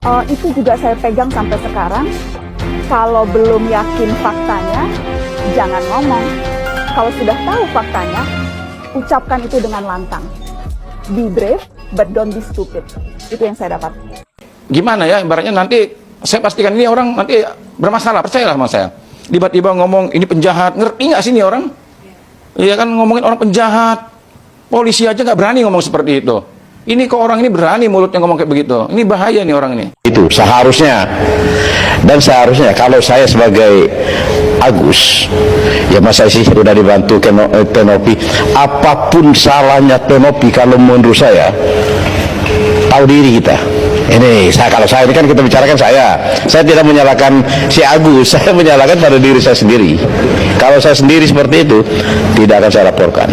Itu juga saya pegang sampai sekarang. Kalau belum yakin faktanya, jangan ngomong. Kalau sudah tahu faktanya, ucapkan itu dengan lantang. Be brave, but don't be stupid. Itu yang saya dapat. Gimana ya, ibaratnya nanti saya pastikan ini orang nanti bermasalah, percayalah sama saya. Tiba-tiba ngomong ini penjahat, ngerti nggak sih ini orang? Iya kan, ngomongin orang penjahat. Polisi aja nggak berani ngomong seperti itu. Ini kok orang ini berani mulutnya ngomong kayak begitu. Ini bahaya nih orang ini. Itu seharusnya, dan seharusnya kalau saya sebagai Agus, ya masa sih sudah dibantu Tenopi, apapun salahnya Tenopi kalau menurut saya, tahu diri kita. Ini kalau saya ini kan kita bicarakan saya tidak menyalahkan si Agus, saya menyalahkan pada diri saya sendiri. Kalau saya sendiri seperti itu, tidak akan saya laporkan.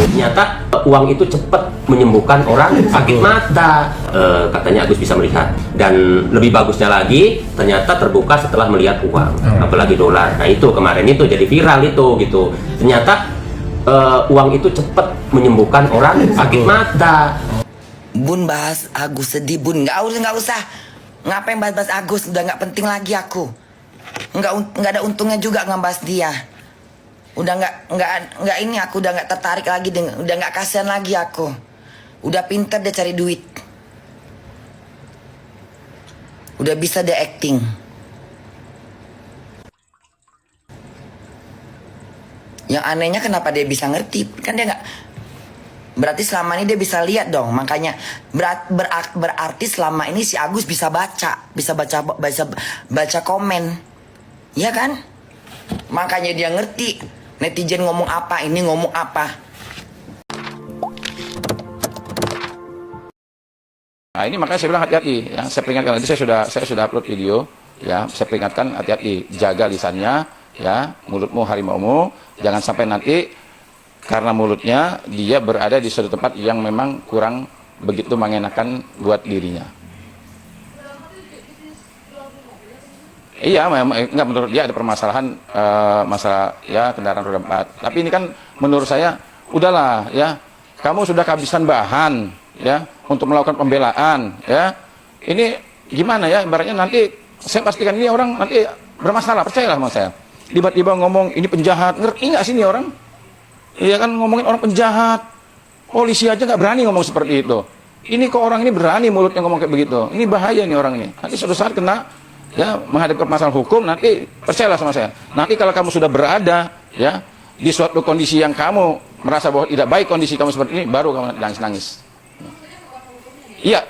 Ternyata uang itu cepat menyembuhkan orang sakit mata, katanya Agus bisa melihat. Dan lebih bagusnya lagi, ternyata terbuka setelah melihat uang, apalagi dolar. Nah itu kemarin itu jadi viral itu gitu. Ternyata uang itu cepat menyembuhkan orang sakit mata. Bun bahas Agus sedih bun, nggak usah. Ngapain bahas Agus, udah nggak penting lagi aku. Nggak ada untungnya juga ngebahas dia. Udah nggak ini, aku udah nggak tertarik lagi, udah nggak kasihan lagi aku. Udah pinter dia cari duit. Udah bisa dia acting. Yang anehnya kenapa dia bisa ngerti? Kan dia nggak. Berarti selama ini dia bisa lihat dong, makanya berarti selama ini si Agus bisa baca komen, ya kan? Makanya dia ngerti netizen ngomong apa, ini ngomong apa. Nah ini makanya saya bilang hati-hati. Ya, saya peringatkan nanti saya sudah upload video. Ya, saya peringatkan hati-hati, jaga lisannya, ya, mulutmu harimaumu, jangan sampai nanti karena mulutnya dia berada di suatu tempat yang memang kurang begitu mengenakan buat dirinya. Iya, enggak, menurut dia ada permasalahan masalah ya kendaraan roda 4. Tapi ini kan menurut saya udahlah ya, kamu sudah kehabisan bahan ya untuk melakukan pembelaan ya. Ini gimana ya, ibaratnya nanti saya pastikan ini orang nanti bermasalah, percayalah sama saya. Tiba-tiba ngomong ini penjahat, ngerti nggak sih ini orang? Iya kan, ngomongin orang penjahat. Polisi aja nggak berani ngomong seperti itu. Ini kok orang ini berani mulutnya ngomong kayak begitu. Ini bahaya nih orang ini. Nanti suatu saat kena ya menghadapi permasalahan hukum, nanti percayalah sama saya. Nanti kalau kamu sudah berada ya di suatu kondisi yang kamu merasa bahwa tidak baik kondisi kamu seperti ini, baru kamu nangis-nangis. Iya,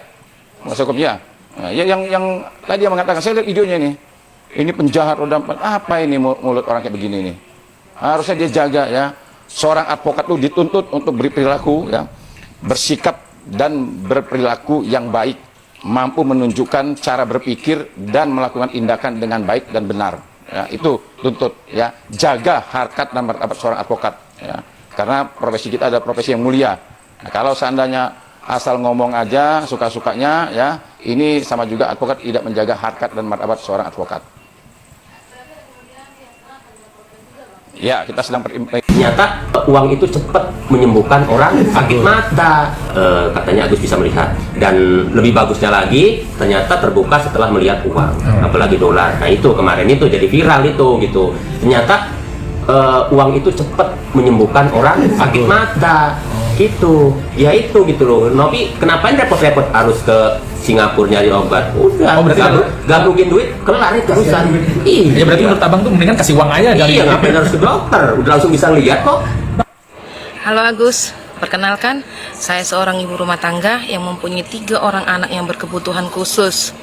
mas hukum ya. Nah, ya yang tadi yang mengatakan, saya lihat videonya ini. Ini penjahat roda 4. Apa ini mulut orang kayak begini nih? Harusnya dia jaga ya. Seorang advokat itu dituntut untuk berperilaku ya, bersikap dan berperilaku yang baik, mampu menunjukkan cara berpikir dan melakukan tindakan dengan baik dan benar. Ya, itu tuntut ya, jaga harkat dan martabat seorang advokat ya. Karena profesi kita adalah profesi yang mulia. Nah, kalau seandainya asal ngomong aja suka-sukanya ya, ini sama juga advokat tidak menjaga harkat dan martabat seorang advokat. Ya, kita sedang Ternyata uang itu cepat menyembuhkan orang sakit mata, katanya Agus bisa melihat. Dan lebih bagusnya lagi, ternyata terbuka setelah melihat uang, apalagi dolar. Nah itu kemarin itu jadi viral itu gitu. Ternyata uang itu cepat menyembuhkan orang sakit mata. Gitu, ya itu gitu loh. Nopi, kenapa repot-repot harus ke Singapura nyari obat? Udah, gabungin duit, kelar itu urusan. Iya, berarti menurut abang tuh mendingan kasih uang aja. Iya, ngapain harus ke dokter? Udah langsung bisa lihat kok. Halo Agus, perkenalkan, saya seorang ibu rumah tangga yang mempunyai 3 orang anak yang berkebutuhan khusus.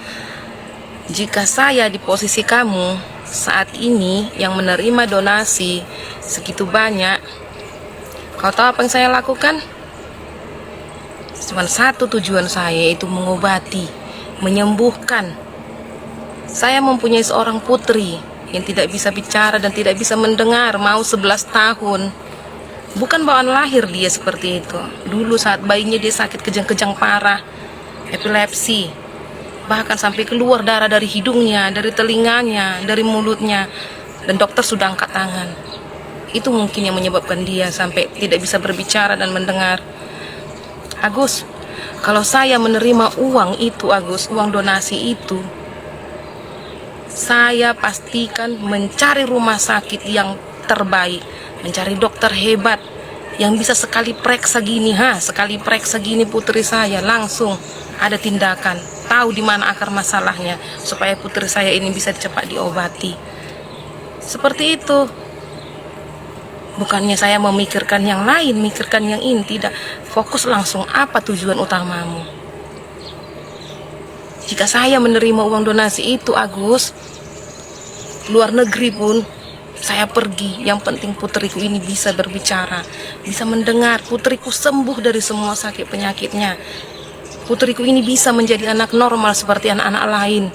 Jika saya di posisi kamu saat ini yang menerima donasi segitu banyak, kau tahu apa yang saya lakukan? Cuma satu tujuan saya, yaitu mengobati, menyembuhkan. Saya mempunyai seorang putri yang tidak bisa bicara dan tidak bisa mendengar, mau 11 tahun. Bukan bawaan lahir dia seperti itu. Dulu saat bayinya dia sakit kejang-kejang parah, epilepsi. Bahkan sampai keluar darah dari hidungnya, dari telinganya, dari mulutnya. Dan dokter sudah angkat tangan. Itu mungkin yang menyebabkan dia sampai tidak bisa berbicara dan mendengar. Agus, Kalau saya menerima uang itu, Agus, uang donasi itu, saya pastikan mencari rumah sakit yang terbaik, mencari dokter hebat yang bisa sekali periksa gini, sekali periksa gini putri saya langsung ada tindakan, tahu di mana akar masalahnya supaya putri saya ini bisa cepat diobati. Seperti itu. Bukannya saya memikirkan yang lain, mikirkan yang ini, tidak. Fokus langsung apa tujuan utamamu. Jika saya menerima uang donasi itu, Agus, luar negeri pun saya pergi. Yang penting putriku ini bisa berbicara, bisa mendengar, putriku sembuh dari semua sakit penyakitnya. Putriku ini bisa menjadi anak normal seperti anak-anak lain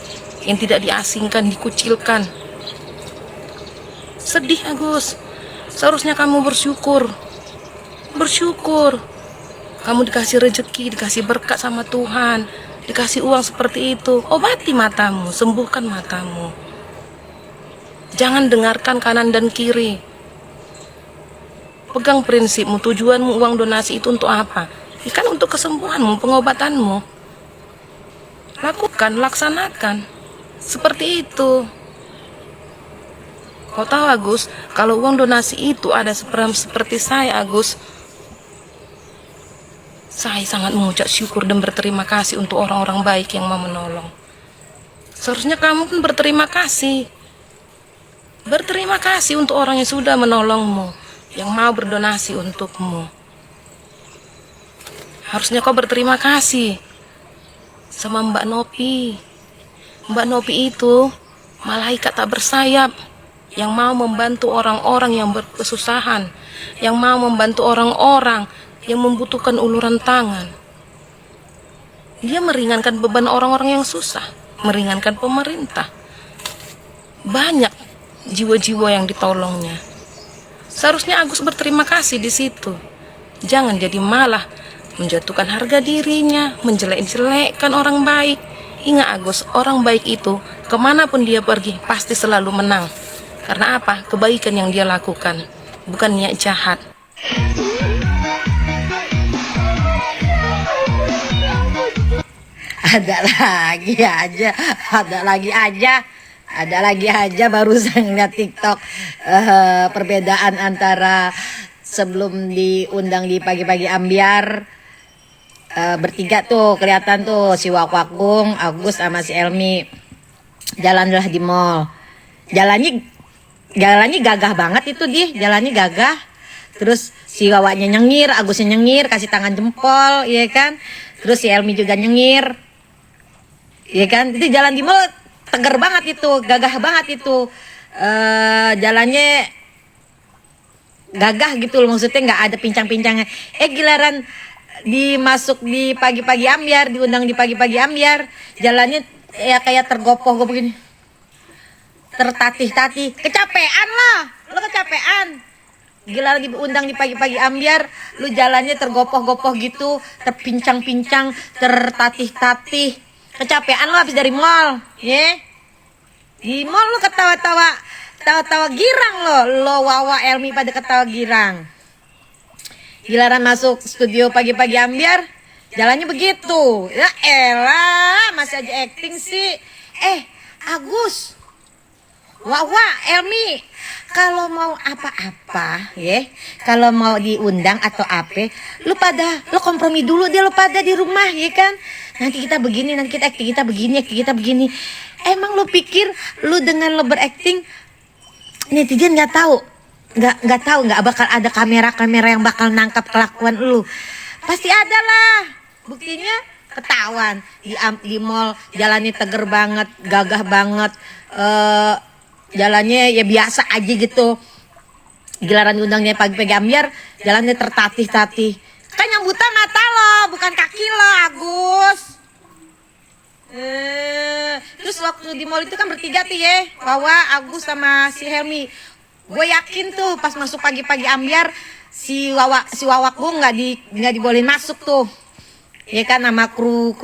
yang tidak diasingkan, dikucilkan. Sedih, Agus. Seharusnya kamu bersyukur. Bersyukur. Kamu dikasih rezeki, dikasih berkat sama Tuhan, dikasih uang seperti itu. Obati matamu, sembuhkan matamu. Jangan dengarkan kanan dan kiri. Pegang prinsipmu, tujuanmu uang donasi itu untuk apa? Kan untuk kesembuhanmu, pengobatanmu. Lakukan, laksanakan. Seperti itu. Kau tahu, Agus, kalau uang donasi itu ada seperti saya, Agus, saya sangat mengucap syukur dan berterima kasih untuk orang-orang baik yang mau menolong. Seharusnya kamu pun berterima kasih. Berterima kasih untuk orang yang sudah menolongmu, yang mau berdonasi untukmu. Harusnya kau berterima kasih sama Mbak Nopi. Mbak Nopi itu malaikat tak bersayap, yang mau membantu orang-orang yang berkesusahan, yang mau membantu orang-orang yang membutuhkan uluran tangan. Dia meringankan beban orang-orang yang susah, meringankan pemerintah. Banyak jiwa-jiwa yang ditolongnya. Seharusnya Agus berterima kasih di situ. Jangan jadi malah menjatuhkan harga dirinya, menjelek-jelekkan orang baik. Ingat, Agus, orang baik itu kemanapun dia pergi pasti selalu menang. Karena apa? Kebaikan yang dia lakukan, bukan niat jahat. Ada lagi aja barusan lihat TikTok, perbedaan antara sebelum diundang di pagi-pagi ambiar, bertiga tuh kelihatan tuh si Wakwakung, Agus sama si Elmi jalanlah di mall. Jalannya gagah banget itu dia, jalannya gagah. Terus si Wawanya nyengir, Agusnya nyengir, kasih tangan jempol, ya kan. Terus si Elmi juga nyengir, ya kan. Itu jalan di mall tegar banget itu, gagah banget itu. Jalannya gagah gitu loh, maksudnya nggak ada pincang-pincangnya. Giliran dimasuk di pagi-pagi ambiar, diundang di pagi-pagi ambiar, jalannya ya kayak tergopoh begini, tertatih-tatih, kecapean lah, lo kecapean. Gila lagi diundang di pagi-pagi ambiar, lu jalannya tergopoh-gopoh gitu, terpincang-pincang, tertatih-tatih, kecapean lo habis dari mall, ya? Di mall lo ketawa girang lo Wawa Elmi pada ketawa girang. Giliran masuk studio pagi-pagi ambiar, jalannya begitu. Ya elah, masih aja acting sih. Agus, Wawa, Elmi, kalau mau apa-apa, ya, kalau mau diundang atau apa, lu kompromi dulu deh, lu pada di rumah, ya kan? Nanti kita begini, nanti kita begini. Emang lu pikir lu dengan lu berakting, netizen nggak tahu, nggak bakal ada kamera yang bakal nangkap kelakuan lu? Pasti ada lah, buktinya ketahuan di mall, jalannya teger banget, gagah banget. Jalannya ya biasa aja gitu. Giliran diundangnya pagi-pagi ambiar, jalannya tertatih-tatih. Kan nyambutan mata lo, bukan kaki lo, Agus. Terus waktu di mall itu kan bertiga tuh ya, Wawa, Agus sama si Helmi. Gue yakin tuh pas masuk pagi-pagi ambiar, si Wawak gue nggak dibolehin masuk tuh. Ya kan, sama kru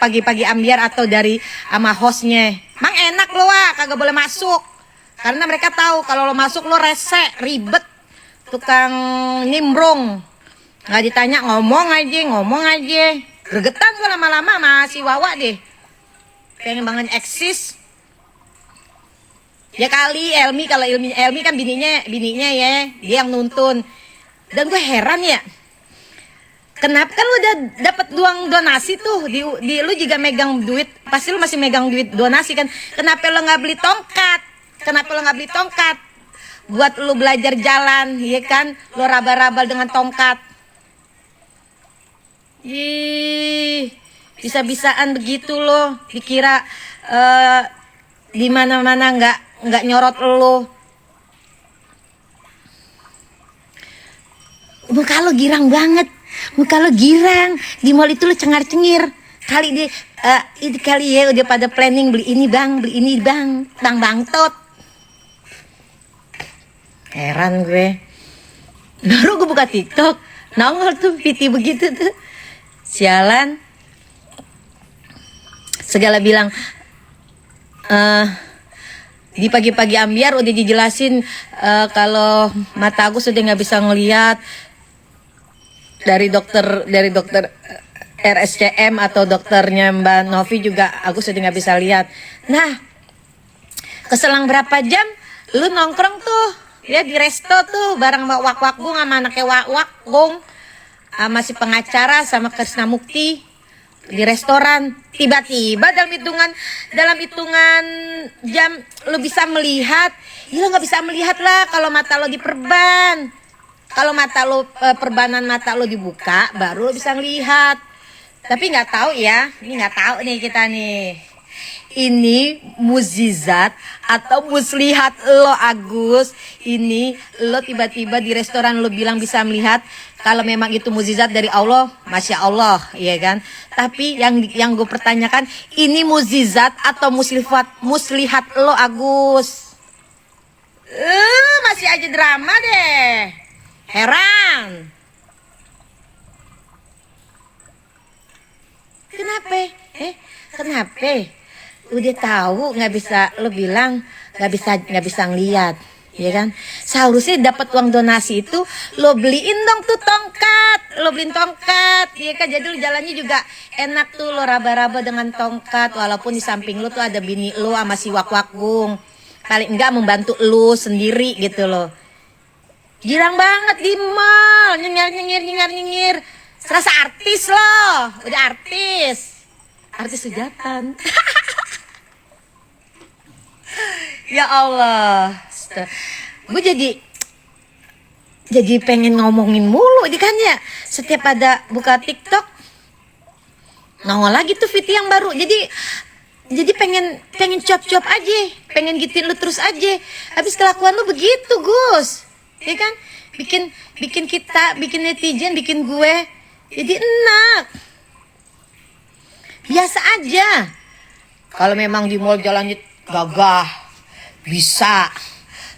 pagi-pagi ambiar atau dari sama hostnya. Mang enak lo, kagak boleh masuk. Karena mereka tahu kalau lo masuk lo rese, ribet, tukang nimbrung. Nggak ditanya, ngomong aja. Gregetan gue lama-lama masih Wawa deh. Pengen banget eksis. Ya kali Elmi, kalau Elmi kan bininya ya, dia yang nuntun. Dan gue heran ya. Kenapa kan lu udah dapat uang donasi tuh di lu juga megang duit, pasti lu masih megang duit donasi kan? Kenapa lu nggak beli tongkat? Buat lu belajar jalan, ya kan? Lu raba-raba dengan tongkat. Ih, bisa-bisaan begitu lo, dikira di mana-mana nggak nyorot lo. Muka lo girang banget. Muka lo girang, di mall itu lo cengar-cengir. Kali ini kali ya udah pada planning beli ini bang, bang tot. Heran gue. Baru gue buka TikTok, nongol tuh piti begitu tuh. Sialan. Segala bilang, di pagi-pagi ambiar udah dijelasin kalau mata aku sudah nggak bisa ngelihat. Dari dokter RSCM atau dokternya Mbak Novi juga aku sudah nggak bisa lihat. Nah, keselang berapa jam lu nongkrong tuh ya di resto tuh bareng Mbak Wak-Wakgung sama anaknya Wak-Wakgung sama si pengacara sama Krisna Mukti di restoran. Tiba-tiba dalam hitungan jam lu bisa melihat. Ya lu nggak bisa melihat lah kalau mata lo diperban. Kalau mata lo perbanan mata lo dibuka, baru lo bisa ngelihat. Tapi nggak tahu ya, ini nggak tahu nih kita nih. Ini mukjizat atau muslihat lo Agus. Ini lo tiba-tiba di restoran lo bilang bisa melihat. Kalau memang itu mukjizat dari Allah, masya Allah, ya kan. Tapi yang gue pertanyakan, ini mukjizat atau muslihat lo Agus? Masih aja drama deh. Heran. Kenapa? Udah tahu nggak bisa, lo bilang nggak bisa ngeliat, ya kan? Seharusnya dapat uang donasi itu lo beliin dong tuh tongkat, ya kan? Jadi lo jalannya juga enak tuh, lo raba-raba dengan tongkat, walaupun di samping lo tuh ada bini lo sama si Wak-Wakgung, paling enggak membantu lo sendiri gitu lo. Girang banget di mall, nyengir. Serasa artis loh, udah artis sujatan. Ya Allah, gue jadi pengen ngomongin mulu, ini kan ya. Setiap ada buka TikTok, nongol lagi tuh video yang baru. Jadi pengen cuap aja, pengen gituin lu terus aja. Habis kelakuan lu begitu, Gus. Ya kan, bikin kita, bikin netizen, bikin gue jadi enak. Biasa aja. Kalau memang di mall jalannya gagah, bisa,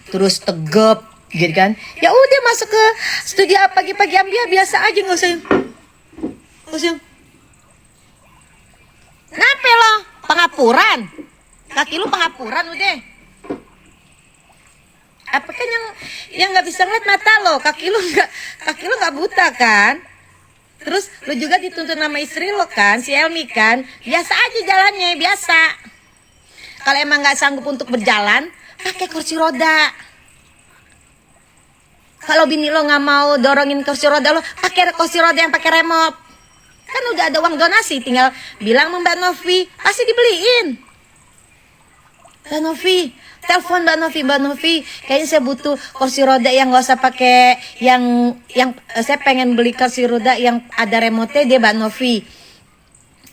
terus tegep, gitu kan? Ya udah masuk ke studio pagi-pagi ambil biasa aja, nggak usah. Kenapa lo? Pengapuran? Kaki lu pengapuran udah. Apa kan yang nggak bisa ngeliat mata lo, kaki lo nggak buta kan? Terus lo juga dituntun sama istri lo kan, si Elmi kan, biasa aja jalannya, biasa. Kalau emang nggak sanggup untuk berjalan, pakai kursi roda. Kalau bini lo nggak mau dorongin kursi roda lo, pakai kursi roda yang pakai remote. Kan udah ada uang donasi, tinggal bilang sama Mbak Novi, pasti dibeliin. Mbak Novi, telepon Mbak Novi, kayaknya saya butuh kursi roda yang nggak usah pakai yang saya pengen beli kursi roda yang ada remote dia Mbak Novi.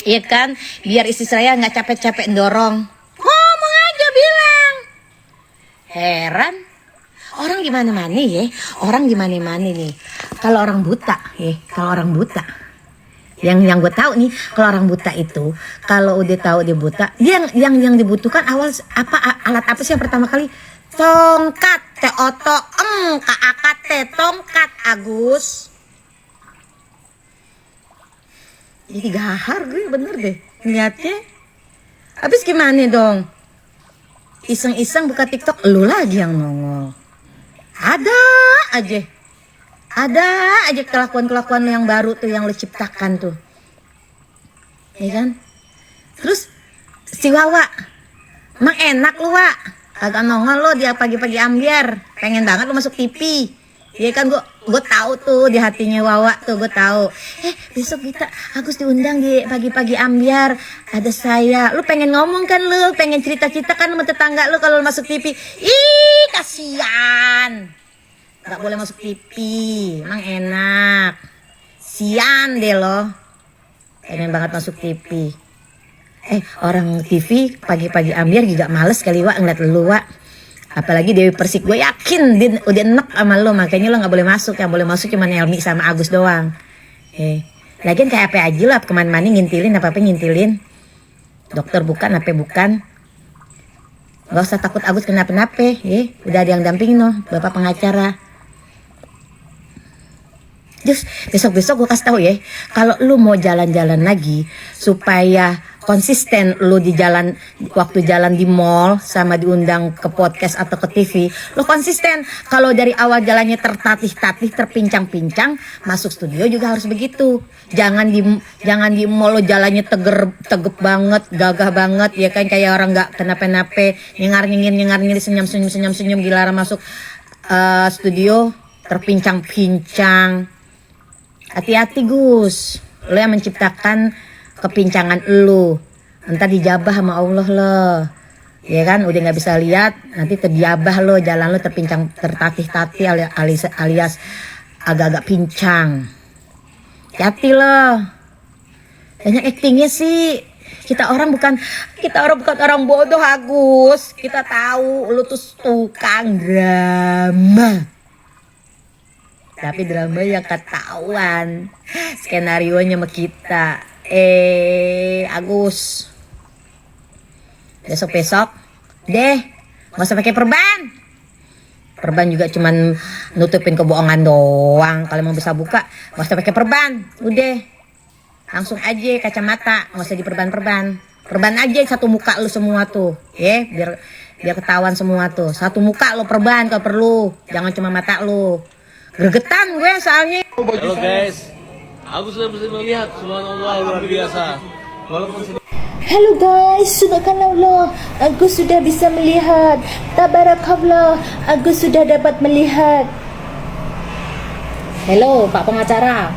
Iya kan, biar istri saya nggak capek-capek dorong. Ngomong aja bilang. Heran, orang di mana-mana ya, nih. Kalau orang buta ya, yang gue tahu nih, kalau orang buta itu kalau udah tahu dia buta, dia yang dibutuhkan awal alat apa sih yang pertama kali? Tongkat, tongkat Agus. Jadi gahar gue bener deh lihatnya. Habis gimana dong? Iseng-iseng buka TikTok, lu lagi yang nongol. Ada aja kelakuan-kelakuan yang baru tuh yang lo ciptakan tuh. ya kan? Terus si Wawa, emang enak lu Wak, kagak nongol lo dia pagi-pagi ambiar, pengen banget lu masuk TV. Iya kan, gue tahu tuh di hatinya Wawa tuh, gue tahu. Besok kita Agus diundang di pagi-pagi ambiar, ada saya. Lu pengen ngomong kan, lu pengen cerita-cerita kan sama tetangga lu kalau lu masuk TV. Ih, kasihan. Gak boleh masuk TV, emang enak. Sian deh lo, pengen banget masuk TV. Orang TV pagi-pagi ambiar juga males kali Wak ngeliat lu Wak. Apalagi Dewi Persik, gue yakin dia udah enak sama lo, makanya lo gak boleh masuk. Yang boleh masuk cuma Elmi sama Agus doang. Lagian kayak apa aja lah, kemana-mana ngintilin, apa-apa ngintilin. Dokter bukan, apa bukan. Gak usah takut Agus kenapa-napa, udah ada yang dampingin lo, bapak pengacara. Terus besok-besok gue kasih tahu ya, kalau lu mau jalan-jalan lagi supaya konsisten lu di jalan, waktu jalan di mall sama diundang ke podcast atau ke TV, lu konsisten. Kalau dari awal jalannya tertatih-tatih, terpincang-pincang, masuk studio juga harus begitu. Jangan di mall lu jalannya tegep banget, gagah banget, ya kan, kayak orang nggak kenapa-napa, nyengar-nyengir, senyum-senyum gila masuk studio terpincang-pincang. Hati-hati Gus, lo yang menciptakan kepincangan lo, entar dijabah sama Allah lo, ya kan, udah nggak bisa lihat, nanti terjabah lo, jalan lo terpincang, tertatih-tatih alias agak-agak pincang. Hati lo, banyak aktingnya sih. Kita orang bukan orang bodoh Agus, kita tahu lo tuh tukang drama. Tapi drama yang ketahuan skenarionya sama kita. Agus, besok deh nggak usah pakai perban juga cuman nutupin kebohongan doang. Kalau mau bisa buka nggak usah pakai perban, udah langsung aja kacamata, nggak usah perban aja satu muka lu semua tuh, biar ketahuan semua tuh, satu muka lu perban kalau perlu, jangan cuma mata lu. Gregetan gue soalnya. Halo guys, aku sudah bisa melihat, subhanallah, luar biasa. Halo guys, subhanallah, aku sudah bisa melihat. Tabarakallah, aku sudah dapat melihat. Halo Pak pengacara,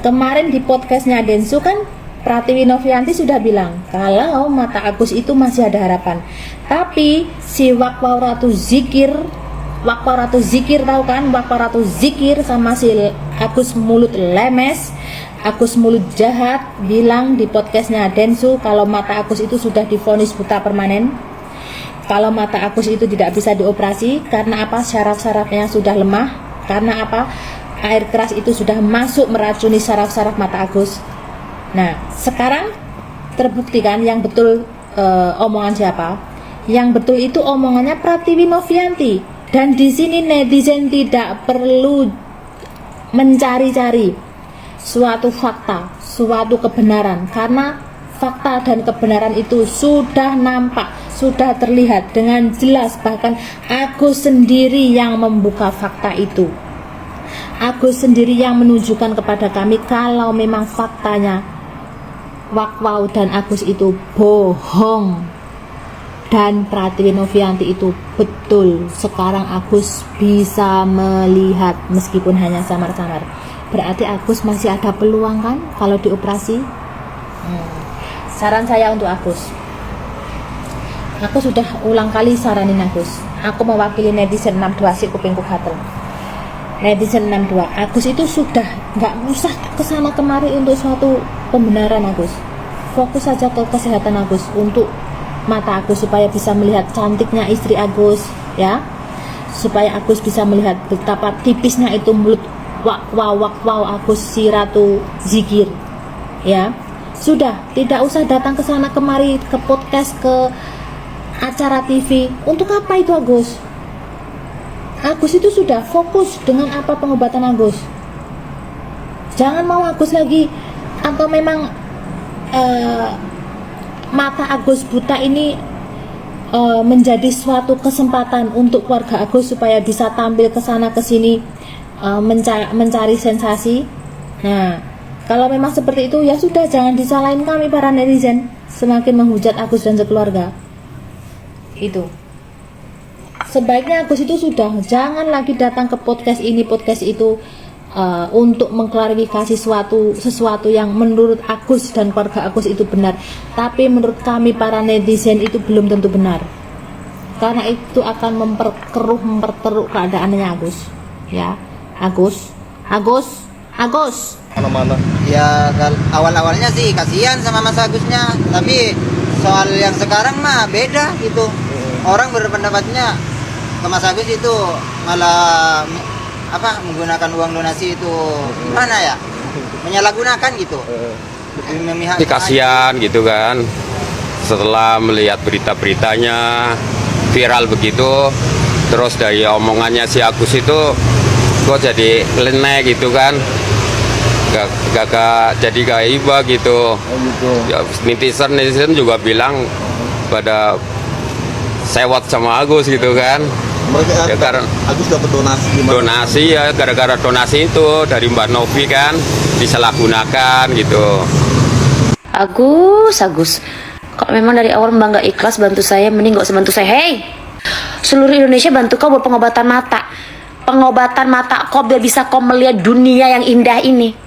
kemarin di podcastnya Densu kan Pratiwi Novianti sudah bilang kalau mata Agus itu masih ada harapan. Tapi si Wakwaratu Zikir tahu kan, Wakwaratu Zikir sama si Agus mulut lemes, Agus mulut jahat bilang di podcastnya Densu kalau mata Agus itu sudah divonis buta permanen. Kalau mata Agus itu tidak bisa dioperasi karena apa? Syaraf-syarafnya sudah lemah. Karena apa? Air keras itu sudah masuk meracuni syaraf-syaraf mata Agus. Nah, sekarang terbukti kan yang betul omongan siapa? Yang betul itu omongannya Pratiwi Novianti. Dan di sini netizen tidak perlu mencari-cari suatu fakta, suatu kebenaran, karena fakta dan kebenaran itu sudah nampak, sudah terlihat dengan jelas. Bahkan Agus sendiri yang membuka fakta itu. Agus sendiri yang menunjukkan kepada kami kalau memang faktanya Wakwau dan Agus itu bohong. Dan Pratiwi Novianti itu betul. Sekarang Agus bisa melihat meskipun hanya samar-samar. Berarti Agus masih ada peluang kan kalau dioperasi. Saran saya untuk Agus, aku sudah ulang kali saranin Agus. Aku mewakili netizen 62 si kupingku gatel. Netizen 62, Agus itu sudah nggak usah kesana kemari untuk suatu pembenaran Agus. Fokus saja ke kesehatan Agus, untuk mata Agus supaya bisa melihat cantiknya istri Agus, ya, supaya Agus bisa melihat betapa tipisnya itu mulut wow Agus si Ratu Zikir, ya. Sudah, tidak usah datang ke sana kemari, ke podcast, ke acara TV. Untuk apa itu Agus? Agus itu sudah fokus dengan apa pengobatan Agus. Jangan mau Agus lagi, atau memang mata Agus buta ini menjadi suatu kesempatan untuk keluarga Agus supaya bisa tampil ke sana ke sini, mencari sensasi. Nah, Kalau memang seperti itu, ya sudah, jangan disalahin kami para netizen semakin menghujat Agus dan sekeluarga. Itu. Sebaiknya Agus itu sudah jangan lagi datang ke podcast ini, podcast itu untuk mengklarifikasi sesuatu yang menurut Agus dan keluarga Agus itu benar. Tapi menurut kami para netizen itu belum tentu benar. Karena itu akan memperteruk keadaannya Agus. Ya, Agus. Mana-mana. Ya awal-awalnya sih kasihan sama Mas Agusnya, tapi soal yang sekarang mah beda gitu. Orang berpendapatnya ke Mas Agus itu malah menggunakan uang donasi itu gimana ya? Menyalahgunakan gitu. Memihak. Kasihan gitu kan. Setelah melihat berita-beritanya viral begitu, terus dari omongannya si Agus itu kok jadi lenek gitu kan. Gak jadi gak iba gitu. Ya, netizen juga bilang pada sewot sama Agus gitu kan. Mereka ya, Agus dapat donasi gimana? Donasi ya, gara-gara donasi itu dari Mbak Novi kan disalahgunakan gitu. Agus, kalau memang dari awal Mbak nggak ikhlas bantu saya, mending nggak usah bantu saya. Hei, seluruh Indonesia bantu kau buat pengobatan mata kau biar bisa kau melihat dunia yang indah ini.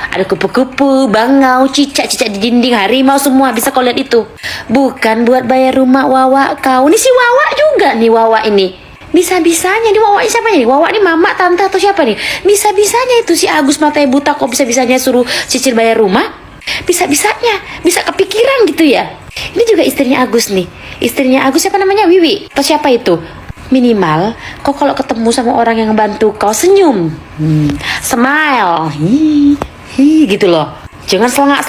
Ada kupu-kupu, bangau, cicak-cicak di dinding, harimau, semua bisa kau lihat itu. Bukan buat bayar rumah Wawa kau. Ini si Wawa juga nih, Wawa ini. Bisa-bisanya nih, Wawa ini siapa nih? Wawa ini mama, tante atau siapa nih? Bisa-bisanya itu si Agus matanya buta kok bisa-bisanya suruh cicil bayar rumah? Bisa-bisanya, bisa kepikiran gitu ya. Ini juga istrinya Agus nih. Istrinya Agus siapa namanya? Wiwi atau siapa itu? Minimal kau kalau ketemu sama orang yang bantu kau senyum, smile, gitu loh. Jangan selengak.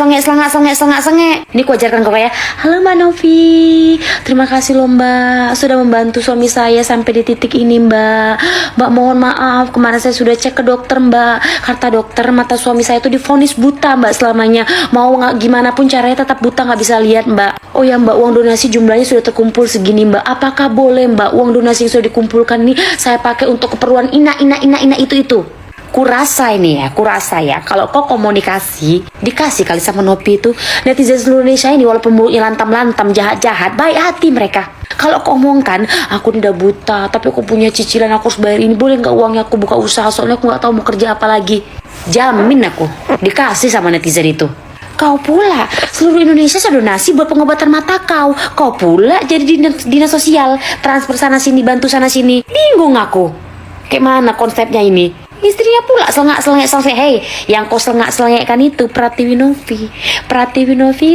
Ini ku ajarkan kau kayak, halo Mbak Novi, terima kasih loh Mbak sudah membantu suami saya sampai di titik ini Mbak. Mbak mohon maaf, kemarin saya sudah cek ke dokter Mbak. Kata dokter mata suami saya itu divonis buta Mbak selamanya. Mau gimana pun caranya tetap buta, nggak bisa lihat Mbak. Oh ya Mbak, uang donasi jumlahnya sudah terkumpul segini Mbak. Apakah boleh Mbak uang donasi yang sudah dikumpulkan ini saya pakai untuk keperluan ina itu. Kurasa ya, kalau kau komunikasi dikasih kali sama Nopi itu, netizen seluruh Indonesia ini walaupun mulutnya lantam-lantam, jahat-jahat, baik hati mereka. Kalau kau omongkan, aku udah buta, tapi aku punya cicilan, aku harus bayar ini, boleh nggak uangnya aku buka usaha, soalnya aku nggak tahu mau kerja apa lagi. Jamin aku dikasih sama netizen itu. Kau pula, seluruh Indonesia sudah donasi buat pengobatan mata kau. Kau pula jadi dinas sosial, transfer sana sini, bantu sana sini. Bingung aku, kayak mana konsepnya ini? Istrinya pula selengak. Hei, yang kau selengak-selengakkan itu Pratiwi Novi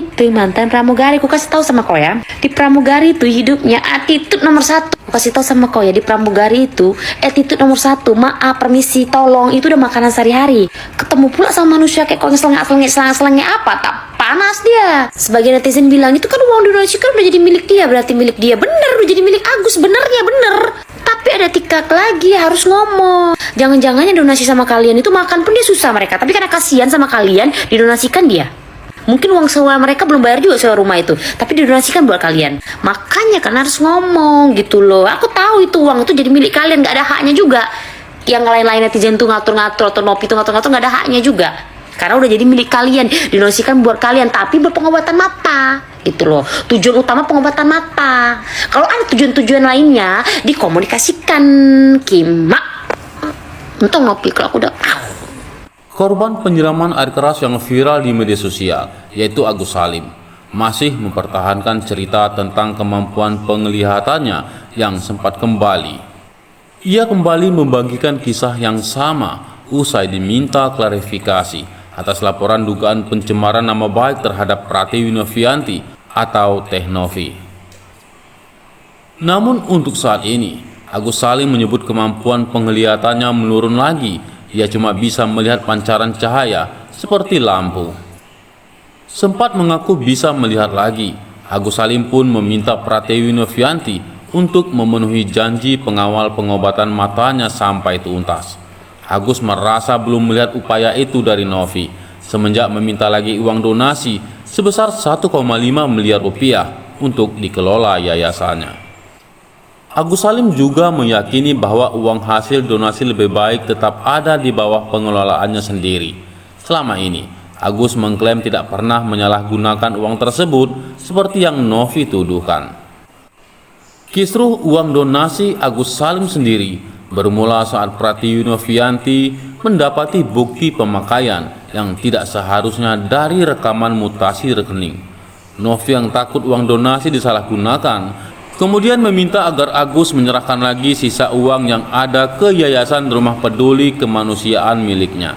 itu mantan pramugari. Ku kasih tahu sama kau ya, di pramugari itu hidupnya attitude nomor 1. Ku kasih tahu sama kau ya, di pramugari itu attitude nomor 1. Maaf, permisi, tolong, itu udah makanan sehari-hari. Ketemu pula sama manusia kayak kau selengak apa, tak panas dia. Sebagian netizen bilang itu kan uang donasi kan udah jadi milik dia, berarti milik dia. Bener, udah jadi milik Agus, bener. Tapi ada tikak lagi, harus ngomong. Jangan-jangannya donasi sama kalian itu makan pun dia susah mereka. Tapi karena kasihan sama kalian, didonasikan dia. Mungkin uang sewa mereka belum bayar juga sewa rumah itu, tapi didonasikan buat kalian. Makanya kan harus ngomong gitu loh. Aku tahu itu uang itu jadi milik kalian, gak ada haknya juga. Yang lain-lain netizen tuh ngatur-ngatur atau Nopi tuh ngatur-ngatur, gak ada haknya juga. Karena udah jadi milik kalian, didonasikan buat kalian, tapi buat pengobatan mata. Gitu loh, tujuan utama pengobatan mata. Kalau ada tujuan-tujuan lainnya dikomunikasikan, Kimak. Untung Nopi kalau aku udah Korban penyiraman air keras yang viral di media sosial, yaitu Agus Salim, masih mempertahankan cerita tentang kemampuan penglihatannya yang sempat kembali. Ia kembali membagikan kisah yang sama usai diminta klarifikasi atas laporan dugaan pencemaran nama baik terhadap Pratiwi Novianti atau Teh Novi. Namun untuk saat ini, Agus Salim menyebut kemampuan penglihatannya menurun lagi. Ia cuma bisa melihat pancaran cahaya seperti lampu. Sempat mengaku bisa melihat lagi, Agus Salim pun meminta Pratiwi Novianti untuk memenuhi janji pengawal pengobatan matanya sampai tuntas. Agus merasa belum melihat upaya itu dari Novi semenjak meminta lagi uang donasi sebesar 1,5 miliar rupiah untuk dikelola yayasannya. Agus Salim juga meyakini bahwa uang hasil donasi lebih baik tetap ada di bawah pengelolaannya sendiri. Selama ini, Agus mengklaim tidak pernah menyalahgunakan uang tersebut seperti yang Novi tuduhkan. Kisruh uang donasi Agus Salim sendiri bermula saat Pratiwi Novianti mendapati bukti pemakaian yang tidak seharusnya dari rekaman mutasi rekening. Novi yang takut uang donasi disalahgunakan, kemudian meminta agar Agus menyerahkan lagi sisa uang yang ada ke Yayasan Rumah Peduli Kemanusiaan miliknya.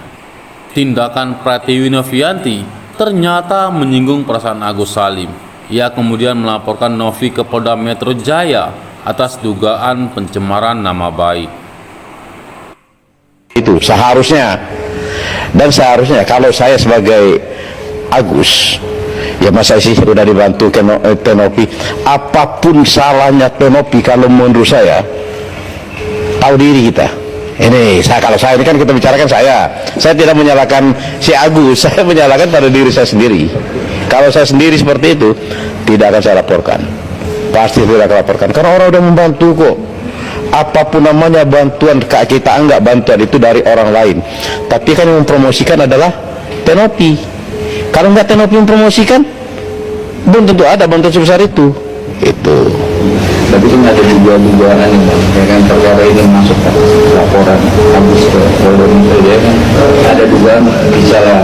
Tindakan Pratiwi Novianti ternyata menyinggung perasaan Agus Salim. Ia kemudian melaporkan Novi ke Polda Metro Jaya atas dugaan pencemaran nama baik. Itu seharusnya, dan seharusnya kalau saya sebagai Agus, ya masa sih sudah dibantu Tenopi, apapun salahnya Tenopi kalau menurut saya, tahu diri kita. Ini kalau saya ini kan kita bicarakan saya tidak menyalahkan si Agus, saya menyalahkan pada diri saya sendiri. Kalau saya sendiri seperti itu, tidak akan saya laporkan, pasti tidak akan laporkan, karena orang udah membantu kok. Apapun namanya bantuan, kita anggap bantuan itu dari orang lain, tapi kan yang mempromosikan adalah Tenopi. Kalau nggak Tenopi mempromosikan, belum tentu ada bantuan sebesar itu. Tapi kan ada dugaan ya kan, perkara ini masuk ke laporan Agus ke Polda Metro Jaya kan, ada dugaan bicara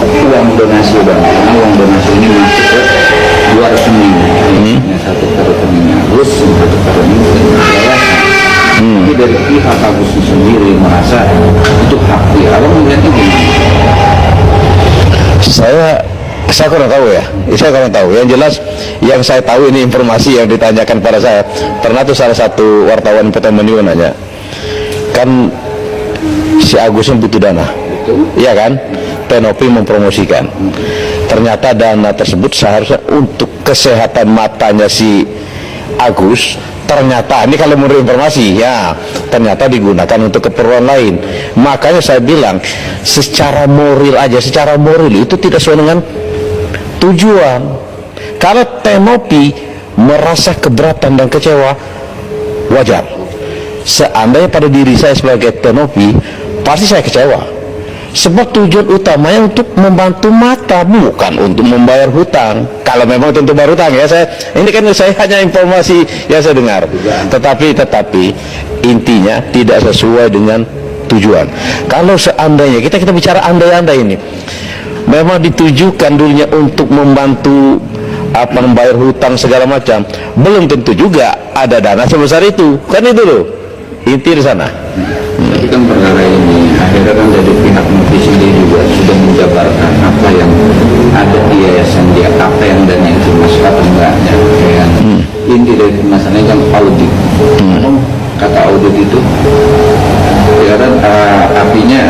uang donasi bang, karena uang donasi ini masuk ke dua rekening, satu ke rekening Agus, satu ke rekening yayasan. Tapi dari pihak Agus sendiri merasa itu hak dia. Abang melihatnya gimana? Saya kurang tahu ya, saya kurang tahu. Yang jelas, yang saya tahu ini informasi yang ditanyakan pada saya. Pernah tuh salah satu wartawan Petamaniu nanya, kan si Agus yang butuh dana, iya kan? Tenopi mempromosikan. Ternyata dana tersebut seharusnya untuk kesehatan matanya si Agus. Ternyata ini kalau menurut informasi ya, ternyata digunakan untuk keperluan lain. Makanya saya bilang secara moral aja, secara moral itu tidak sesuai dengan tujuan. Kalau Tenopi merasa keberatan dan kecewa, wajar. Seandainya pada diri saya sebagai Tenopi, pasti saya kecewa. Sebab tujuan utamanya untuk membantu mata, bukan untuk membayar hutang. Kalau memang tentu bayar hutang ya, ini kan saya hanya informasi yang saya dengar. Tetapi intinya tidak sesuai dengan tujuan. Kalau seandainya kita bicara andai-andai ini, memang ditujukan dulunya untuk membantu membayar hutang segala macam, belum tentu juga ada dana sebesar itu. Kan itu loh inti di sana. Tapi kan perkara ini akhirnya kan dari pihak Novi sendiri juga sudah menjabarkan apa yang ada di yayasan dia, apa yang dana itu masuk atau enggaknya. Ya. Inti dari masalahnya kan audit. Kata audit itu ya kan artinya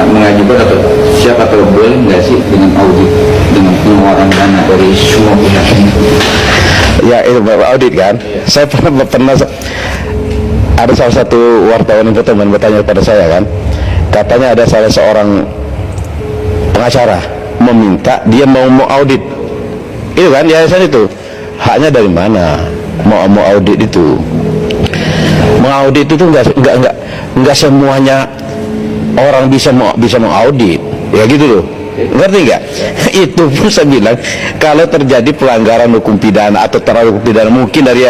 mengajukan atau siapa boleh nggak sih dengan audit, dengan pengeluaran dana dari semua pihak ini? Ya itu audit kan. Saya pernah ada salah satu wartawan yang bertanya kepada saya kan, katanya ada salah seorang pengacara meminta dia mau audit itu kan yayasan itu. Haknya dari mana mau audit itu? Mengaudit itu enggak semuanya orang bisa mengaudit ya gitu loh, ngerti nggak? Itu pun saya bilang kalau terjadi pelanggaran hukum pidana atau terhadap hukum pidana mungkin dari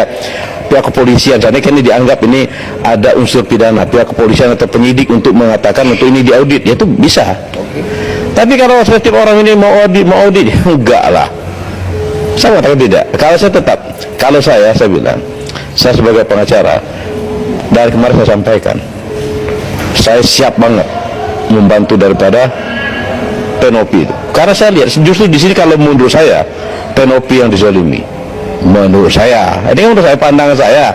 pihak kepolisian, karena kan ini dianggap ini ada unsur pidana, pihak kepolisian atau penyidik untuk mengatakan untuk ini diaudit, ya itu bisa. Tapi kalau setiap orang ini mau audit enggak lah. Saya mengatakan tidak. Kalau saya bilang, saya sebagai pengacara dari kemarin saya sampaikan, saya siap banget membantu daripada Tenopi itu. Karena saya lihat justru di sini kalau menurut saya Tenopi yang dizalimi. Menurut saya, ini kan menurut saya,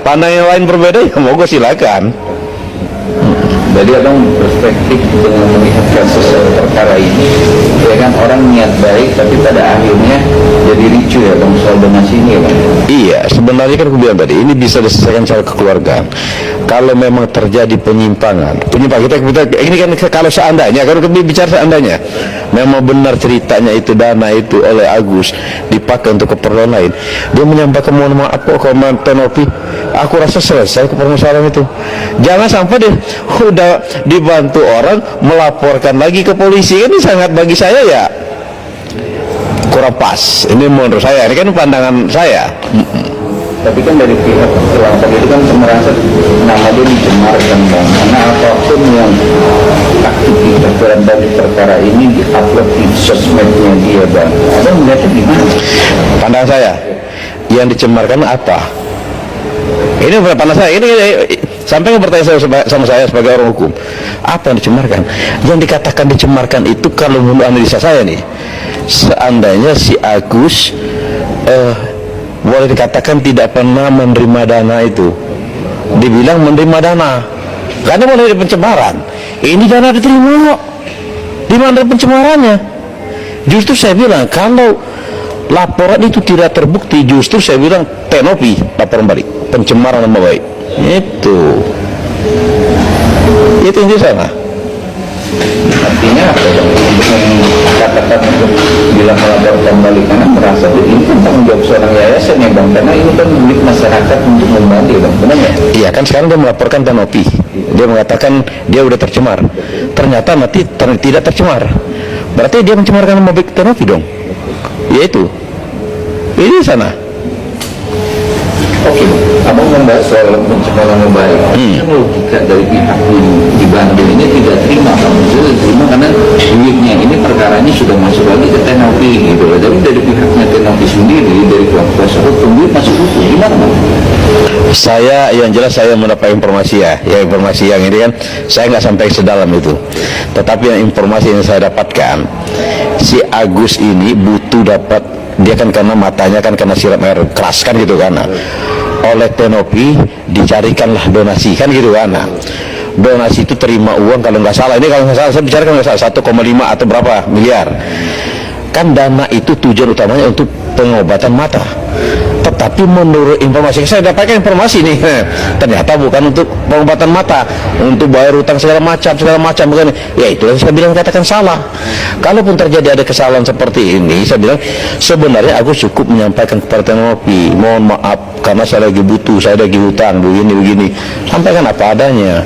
pandang yang lain berbeda ya monggo silakan. Jadi abang perspektif dengan melihat kasus perkara ini, ya kan orang niat baik tapi pada akhirnya jadi ricu ya bang soal donasi ini ya bang. Iya, sebenarnya kan aku bilang tadi ini bisa diselesaikan secara kekeluargaan. Kalau memang terjadi penyimpangan kita ini kan kalau seandainya kan kita bicara seandainya memang benar ceritanya itu dana itu oleh Agus dipakai untuk keperluan lain, dia menyampaikan mohon maaf kok Tenopi Aku rasa selesai permasalahan itu. Jangan sampai deh udah dibantu orang melaporkan lagi ke polisi. Ini sangat bagi saya ya kurang pas. Ini menurut saya, ini kan pandangan saya. Tapi kan dari pihak terlapor itu kan merasa nama dia dicemarkan, Bang. Karena apapun yang aktivitas dari perkara ini diupload di sosmednya dia, Bang. Abang melihatnya gimana? Pandangan saya, yang dicemarkan apa? Ini pandangan saya. Ini sampai bertanya sama saya sebagai orang hukum, apa yang dicemarkan? Yang dikatakan dicemarkan itu kalau menurut analisa saya nih, seandainya si Agus boleh dikatakan tidak pernah menerima dana itu, dibilang menerima dana karena mulai dari pencemaran. Ini dana diterima kok, di mana pencemarannya? Justru saya bilang kalau laporan itu tidak terbukti, justru saya bilang Tenopi laporan balik, pencemaran nama baik. Itu inti sana. Artinya apa dong? Katakan untuk bila melaporkan balik, karena merasa ini kan tanggung jawab seorang yayasan ya, Bang, karena ini kan milik masyarakat untuk membantu, Bang, benar ya? Iya kan, sekarang dia melaporkan Tenopi, dia mengatakan dia udah tercemar, ternyata nanti tidak tercemar, berarti dia mencemarkan nama baik Tenopi dong, yaitu ini sana. Oke, abang membahas soal pencemaran nama baik. Kan logika dari pihak yang dibantu ini tidak terima, Bang. Tidak terima karena duitnya ini perkaranya sudah masuk lagi ke Tenopi gitu. Tapi dari pihaknya Tenopi sendiri, dari kuasa hukum, duit masuk hukum, gimana, Bang? Saya yang jelas saya mendapat informasi ya informasi yang ini kan saya nggak sampai sedalam itu, tetapi yang informasi yang saya dapatkan, si Agus ini butuh dapat, dia kan karena matanya kan kena siram air keras kan gitu kan, oleh Tenopi dicarikanlah donasi kan gitu kan. Donasi itu terima uang kalau nggak salah, ini kalau nggak salah saya bicara kan nggak salah 1,5 atau berapa miliar kan. Dana itu tujuan utamanya untuk pengobatan mata, tetapi menurut informasi saya dapatkan informasi nih, ternyata bukan untuk pengobatan mata, untuk bayar utang segala macam bukan. Ya itu yang saya bilang katakan salah. Kalaupun terjadi ada kesalahan seperti ini, saya bilang sebenarnya aku cukup menyampaikan kepada Tenopi, mohon maaf karena saya lagi butuh, saya lagi hutang begini, sampaikan apa adanya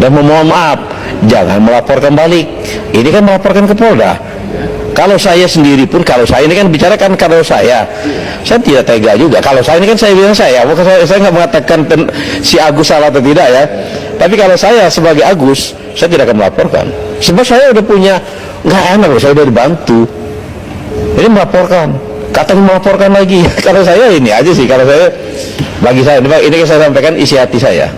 dan memohon maaf, jangan melaporkan balik. Ini kan melaporkan ke Polda. Kalau saya sendiri pun, kalau saya ini kan bicarakan kalau saya tidak tega juga. Kalau saya ini kan saya bilang saya nggak mengatakan si Agus salah atau tidak ya. Tapi kalau saya sebagai Agus, saya tidak akan melaporkan. Sebab saya udah punya, nggak enak loh, saya udah dibantu. Ini melaporkan, katanya melaporkan lagi. Kalau saya ini aja sih, kalau saya, bagi saya, ini saya sampaikan isi hati saya.